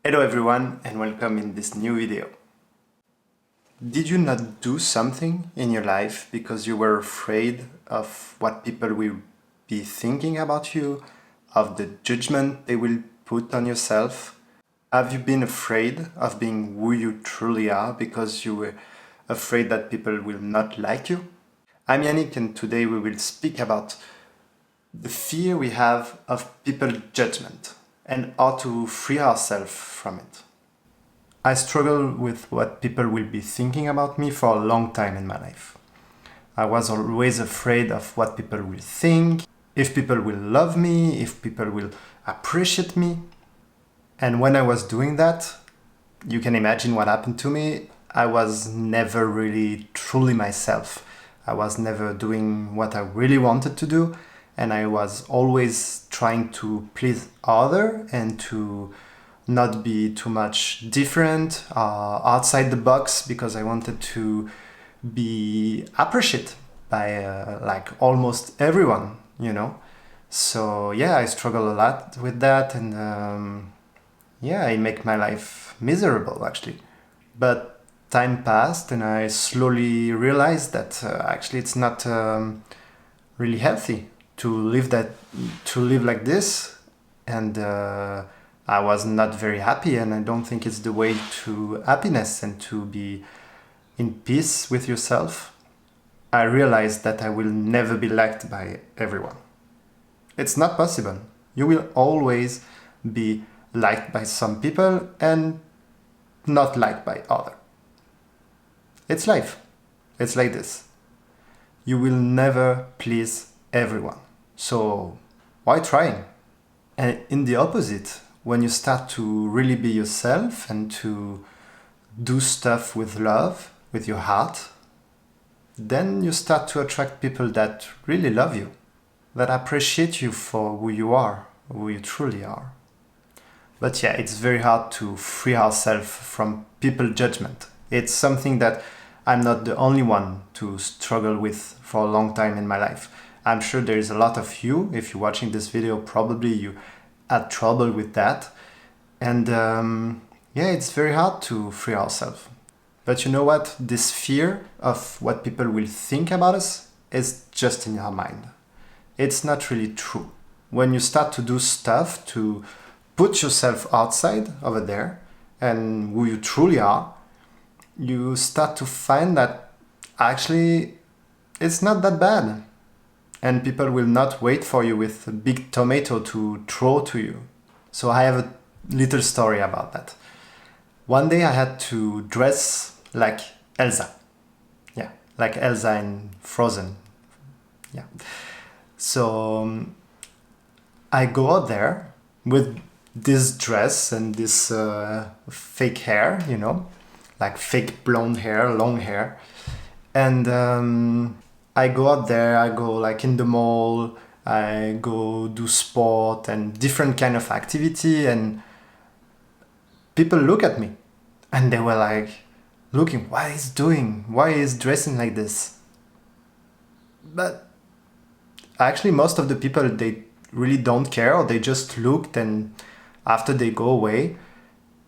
Hello everyone and welcome in this new video. Did you not do something in your life because you were afraid of what people will be thinking about you, of the judgment they will put on yourself? Have you been afraid of being who you truly are because you were afraid that people will not like you? I'm Yannick and today we will speak about the fear we have of people judgment and how to free ourselves from it. I struggle with what people will be thinking about me for a long time in my life. I was always afraid of what people will think, if people will love me, if people will appreciate me. And when I was doing that, you can imagine what happened to me. I was never really truly myself. I was never doing what I really wanted to do. And I was always trying to please others and to not be too much different, outside the box, because I wanted to be appreciated by like almost everyone, you know. So yeah, I struggle a lot with that, and yeah, it make my life miserable actually. But time passed, and I slowly realized that actually it's not really healthy to live like this, and I was not very happy, and I don't think it's the way to happiness and to be in peace with yourself. I realized that I will never be liked by everyone. It's not possible. You will always be liked by some people and not liked by others. It's life. It's like this. You will never please everyone. So why trying? And in the opposite, when you start to really be yourself and to do stuff with love, with your heart, then you start to attract people that really love you, that appreciate you for who you are, who you truly are. But yeah, it's very hard to free ourselves from people judgment. It's something that I'm not the only one to struggle with for a long time in my life. I'm sure there is a lot of you, if you're watching this video, probably you had trouble with that. And yeah, it's very hard to free ourselves. But you know what? This fear of what people will think about us is just in our mind. It's not really true. When you start to do stuff to put yourself outside over there and who you truly are, you start to find that actually it's not that bad. And people will not wait for you with a big tomato to throw to you. So I have a little story about that. One day I had to dress like Elsa. Yeah, like Elsa in Frozen. Yeah. So I go out there with this dress and this fake hair, you know, like fake blonde hair, long hair. And I go out there, I go like in the mall, I go do sport and different kind of activity, and people look at me and they were like looking, what he's doing, why he's dressing like this. But actually most of the people, they really don't care, or they just looked and after they go away.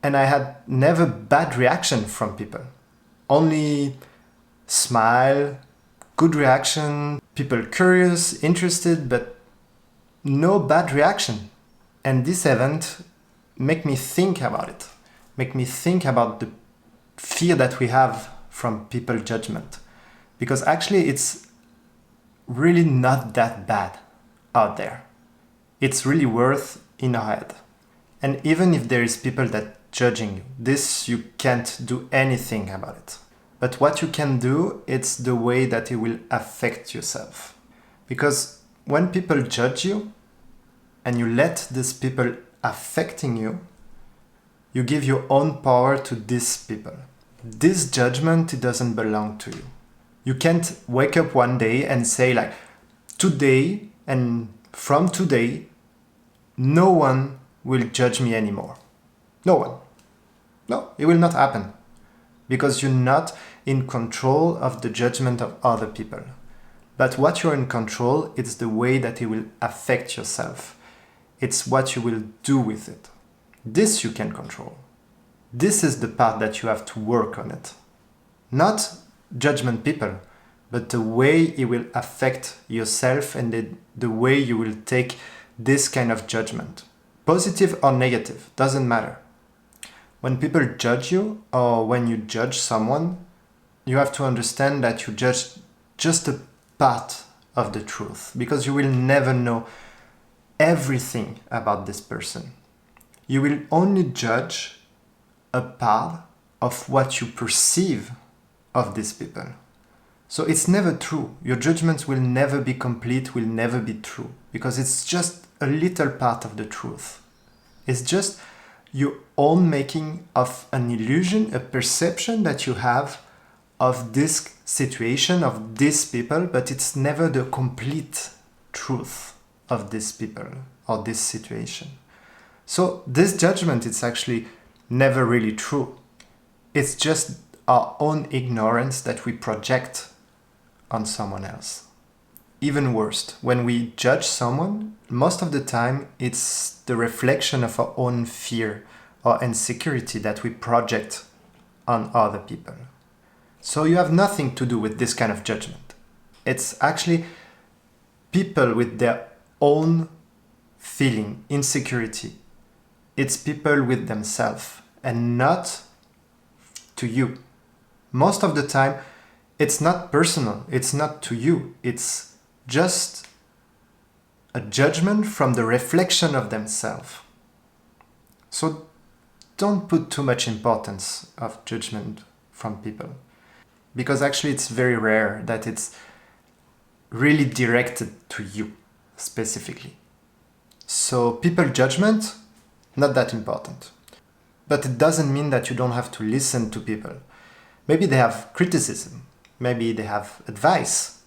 And I had never bad reaction from people, only smile, good reaction, people curious, interested, but no bad reaction. And this event make me think about it, make me think about the fear that we have from people judgment. Because actually it's really not that bad out there. It's really worth in our head. And even if there is people that judging you, this you can't do anything about it. But what you can do, it's the way that it will affect yourself. Because when people judge you and you let these people affecting you, you give your own power to these people. This judgment, it doesn't belong to you. You can't wake up one day and say like, today and from today, no one will judge me anymore. No one. No, it will not happen. Because you're not in control of the judgment of other people. But what you're in control, it's the way that it will affect yourself. It's what you will do with it. This you can control. This is the part that you have to work on it. Not judgment people, but the way it will affect yourself and the way you will take this kind of judgment. Positive or negative, doesn't matter. When people judge you or when you judge someone, you have to understand that you judge just a part of the truth, because you will never know everything about this person. You will only judge a part of what you perceive of these people. So it's never true. Your judgments will never be complete, will never be true, because it's just a little part of the truth. It's just your own making of an illusion, a perception that you have of this situation, of these people, but it's never the complete truth of these people or this situation. So this judgment is actually never really true. It's just our own ignorance that we project on someone else. Even worse, when we judge someone, most of the time it's the reflection of our own fear or insecurity that we project on other people. So you have nothing to do with this kind of judgment. It's actually people with their own feeling, insecurity. It's people with themselves and not to you. Most of the time, it's not personal, it's not to you, it's just a judgment from the reflection of themselves. So don't put too much importance of judgment from people, because actually it's very rare that it's really directed to you specifically. So people judgment, not that important. But it doesn't mean that you don't have to listen to people. Maybe they have criticism, maybe they have advice.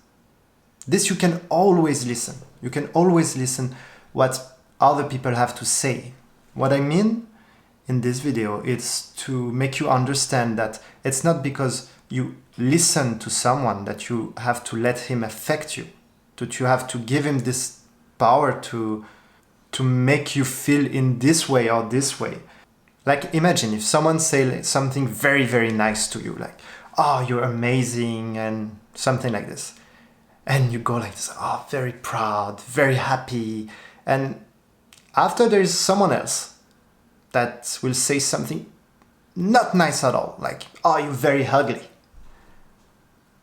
This you can always listen. You can always listen what other people have to say. What I mean in this video is to make you understand that it's not because you listen to someone that you have to let him affect you, that you have to give him this power to make you feel in this way or this way. Like imagine if someone say something very, very nice to you, like, oh, you're amazing and something like this. And you go like this, oh, very proud, very happy. And after there is someone else that will say something not nice at all, like, oh, you're very ugly.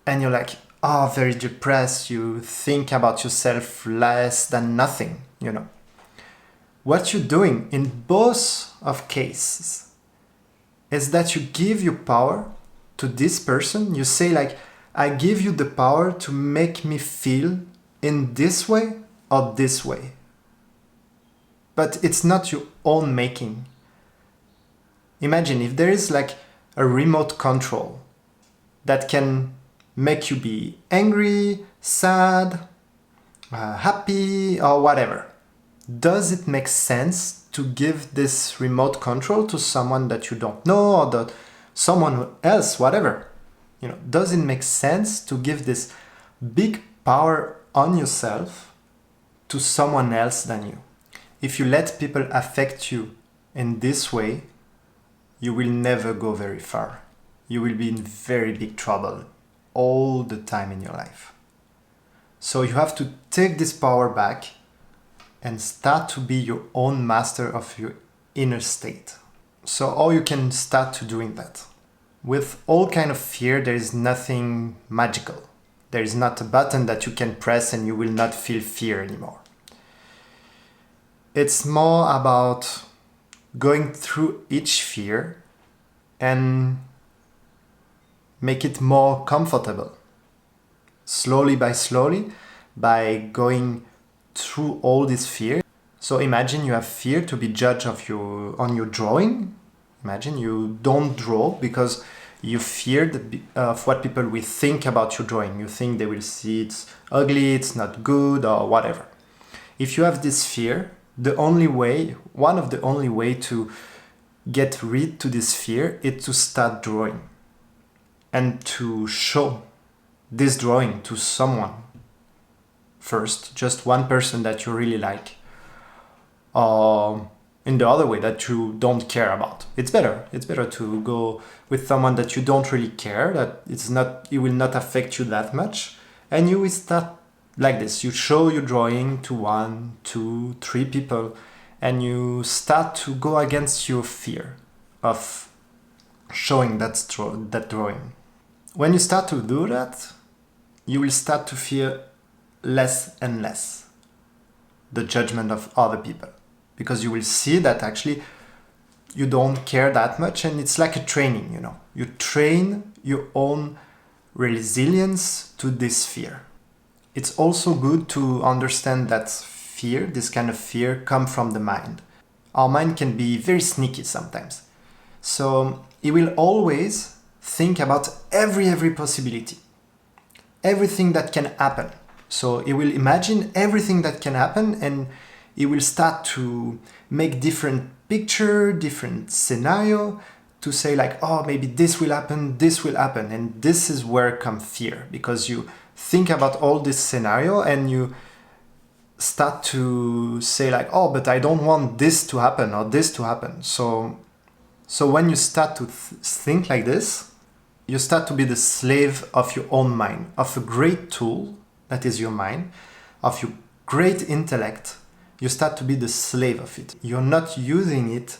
And you're like, oh, very depressed, you think about yourself less than nothing, you know. What you're doing in both of cases is that you give your power to this person. You say like, I give you the power to make me feel in this way or this way. But it's not your own making. Imagine if there is like a remote control that can make you be angry, sad, happy, or whatever. Does it make sense to give this remote control to someone that you don't know or that someone else, whatever? You know, does it make sense to give this big power on yourself to someone else than you? If you let people affect you in this way, you will never go very far. You will be in very big trouble all the time in your life. So you have to take this power back and start to be your own master of your inner state. So how you can start to doing that? With all kind of fear, there is nothing magical. There is not a button that you can press and you will not feel fear anymore. It's more about going through each fear and make it more comfortable. Slowly by going through all this fear. So imagine you have fear to be judged on your drawing. Imagine you don't draw because you fear of what people will think about your drawing. You think they will see it's ugly, it's not good, or whatever. If you have this fear, one of the only way to get rid to this fear is to start drawing and to show this drawing to someone. First, just one person that you really like, or in the other way that you don't care about. It's better to go with someone that you don't really care, that it will not affect you that much. And you will start like this. You show your drawing to 1, 2, 3 people, and you start to go against your fear of showing that drawing. When you start to do that, you will start to fear less and less the judgment of other people, because you will see that actually you don't care that much, and it's like a training, you know. You train your own resilience to this fear. It's also good to understand that fear, this kind of fear, comes from the mind. Our mind can be very sneaky sometimes. So it will always think about every possibility, everything that can happen. So it will imagine everything that can happen, and it will start to make different picture, different scenario to say like, oh, maybe this will happen. And this is where comes fear, because you think about all this scenario and you start to say like, oh, but I don't want this to happen or this to happen. So when you start to think like this, you start to be the slave of your own mind, of a great tool that is your mind, of your great intellect. You start to be the slave of it. You're not using it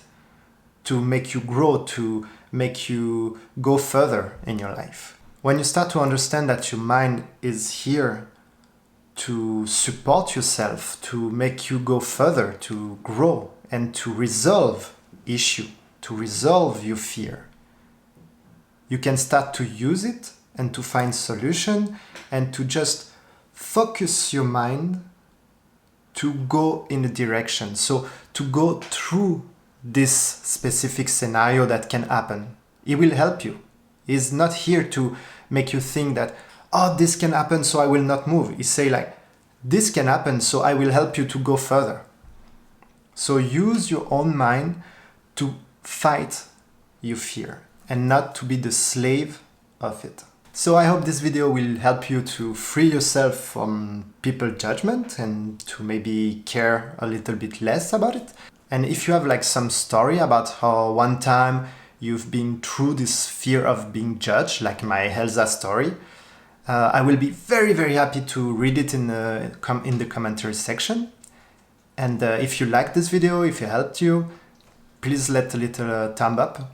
to make you grow, to make you go further in your life. When you start to understand that your mind is here to support yourself, to make you go further, to grow, and to resolve issue, to resolve your fear, you can start to use it and to find solution and to just focus your mind to go in a direction. So to go through this specific scenario that can happen. It will help you. It's not here to make you think that, oh, this can happen, so I will not move. It's say like, this can happen, so I will help you to go further. So use your own mind to fight your fear and not to be the slave of it. So I hope this video will help you to free yourself from people's judgment and to maybe care a little bit less about it. And if you have like some story about how one time you've been through this fear of being judged, like my Elsa story, I will be very happy to read it in the commentary section. And if you liked this video, if it helped you, please let a little thumb up.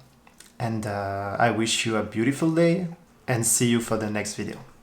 And I wish you a beautiful day and see you for the next video.